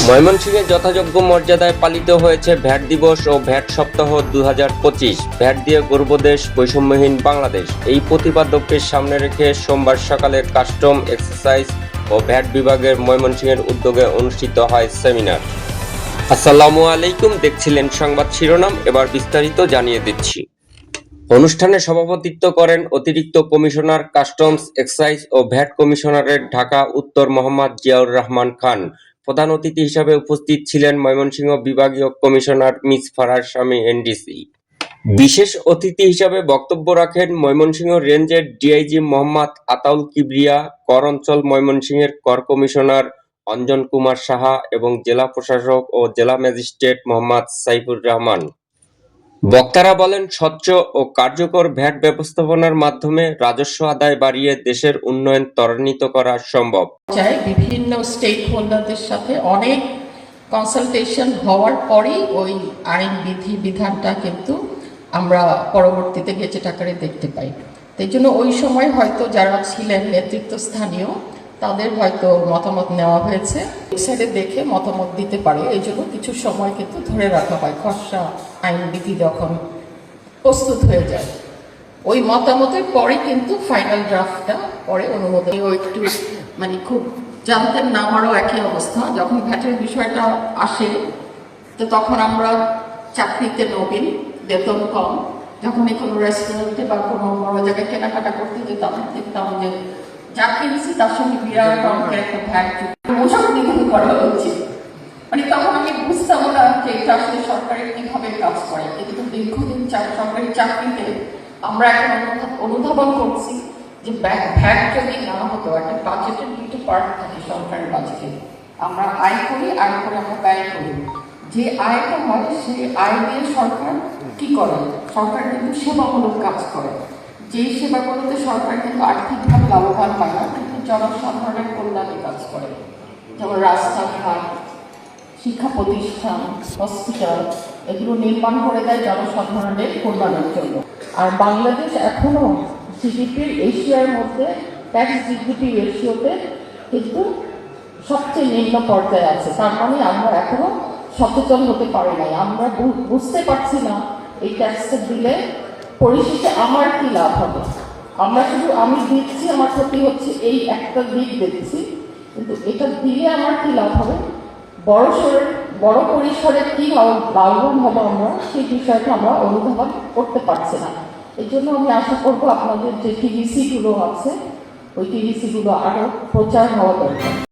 ময়মনসিংহে যথাযোগ্য মর্যাদায় পালিত হয়েছে ভ্যাট দিবস ও ভ্যাট সপ্তাহ 2025। ভ্যাট দিয়ে গর্ব দেশ, বৈষম্যহীন বাংলাদেশ, এই প্রতিপাদ্যকে সামনে রেখে সোমবার সকালে কাস্টম এক্সাইজ ও ভ্যাট বিভাগের ময়মনসিংহের উদ্যোগে অনুষ্ঠিত হয় সেমিনার। আসসালামু আলাইকুম, দেখছিলেন সংবাদ শিরোনাম, এবার বিস্তারিত জানিয়ে দিচ্ছি। অনুষ্ঠানে সভাপতিত্ব করেন অতিরিক্ত কমিশনার কাস্টমস এক্সাইজ ও ভ্যাট কমিশনারেট ঢাকা উত্তর মোহাম্মদ জিয়াউর রহমান খান। প্রধান অতিথি হিসাবে উপস্থিত ছিলেন ময়মনসিংহ বিভাগীয় কমিশনার মিস ফারার স্বামী এনডিসি। বিশেষ অতিথি হিসাবে বক্তব্য রাখেন ময়মনসিংহ রেঞ্জের ডিআইজি মোহাম্মদ আতাউল কিবরিয়া, কর অঞ্চল ময়মনসিংহের কর কমিশনার অঞ্জন কুমার সাহা এবং জেলা প্রশাসক ও জেলা ম্যাজিস্ট্রেট মোহাম্মদ সাইফুর রহমান। বক্তারা বলেন, স্বচ্ছ ও কার্যকর ভ্যাট ব্যবস্থাপনার মাধ্যমে রাজস্ব আদায় বাড়িয়ে দেশের উন্নয়ন ত্বরান্বিত করা সম্ভব। বিভিন্ন স্টেক হোল্ডারদের সাথে অনেক কনসালটেশন হওয়ার পরেই ওই আইন বিধানটা কিন্তু আমরা পরবর্তীতে গেজেট আকারে দেখতে পাই। তাই জন্য ওই সময় হয়তো যারা ছিলেন নেতৃত্ব স্থানীয় তাদের হয়তো মতামত নেওয়া হয়েছে, ওয়েবসাইটে দেখে মতামত দিতে পারে। এই জন্য কিছু সময় কিন্তু ধরে রাখা হয় খসড়া আইনবিধি যখন প্রস্তুত হয়ে যায়। ওই মতামতের পরে কিন্তু ফাইনাল ড্রাফটটা পরে অনুমোদন। একটু খুব জানতেন না, আমারও একই অবস্থা। যখন ভ্যাটের বিষয়টা আসে তো তখন আমরা চাকরিতে নবীন, বেতন কম, যখনই কোনো রেস্টুরেন্টে বা কোনো বড় জায়গায় কেনাকাটা করতে যেতাম দেখতাম যে যা কিনেছি তার সঙ্গে বিরাট অঙ্কের একটা ভ্যাট নিধন করা হচ্ছে। তখন আমি বুঝতাম না যে এটা আসলে সরকারের কিভাবে কাজ করে। কিন্তু দীর্ঘদিন সরকারি চাকরিতে আমরা এখন অনুধাবন করছি যে ভ্যাট যদি না হতো, একটা বাজেটের দুটো পার্ট থাকে সরকারের বাজেটে। আমরা আয় করি, আয় করে আমরা ব্যয় করি। যে আয়টা হয় সেই আয় দিয়ে সরকার কি করে? সরকার কিন্তু সেবামূলক কাজ করে। যেই সেবাগুলোতে সরকার কিন্তু আর্থিকভাবে লাভবান হয় না, কিন্তু জনসাধারণের কল্যাণে কাজ করে। যেমন রাস্তাঘাট, শিক্ষা প্রতিষ্ঠান, হসপিটাল, এগুলো নির্মাণ করে দেয় জনসাধারণের কল্যাণের জন্য। আর বাংলাদেশ এখনো জিডিপির এশিয়ার মধ্যে ট্যাক্স জিডিপি রেশিওতে কিন্তু সবচেয়ে নিম্ন পর্যায়ে আছে। তার মানে আমরা এখনো সচেতন হতে পারি নাই। আমরা বুঝতে পারছি না এই ট্যাক্সটা দিলে পরিশেষে আমার কি লাভ হবে। আমরা শুধু আমি দিচ্ছি, আমার ক্ষতি হচ্ছে, এই একটা দিক দেখছি, কিন্তু এটা দিলে আমার কি লাভ হবে, বড় পরিসরে কি লাভবান হবো আমরা, সেই বিষয়টা আমরা অনুধাবন করতে পারছি না। এই জন্য আমি আশা করবো আপনাদের যে টিভিসি গুলো আছে ওই টিভিসি গুলো আরো প্রচার হওয়া দরকার।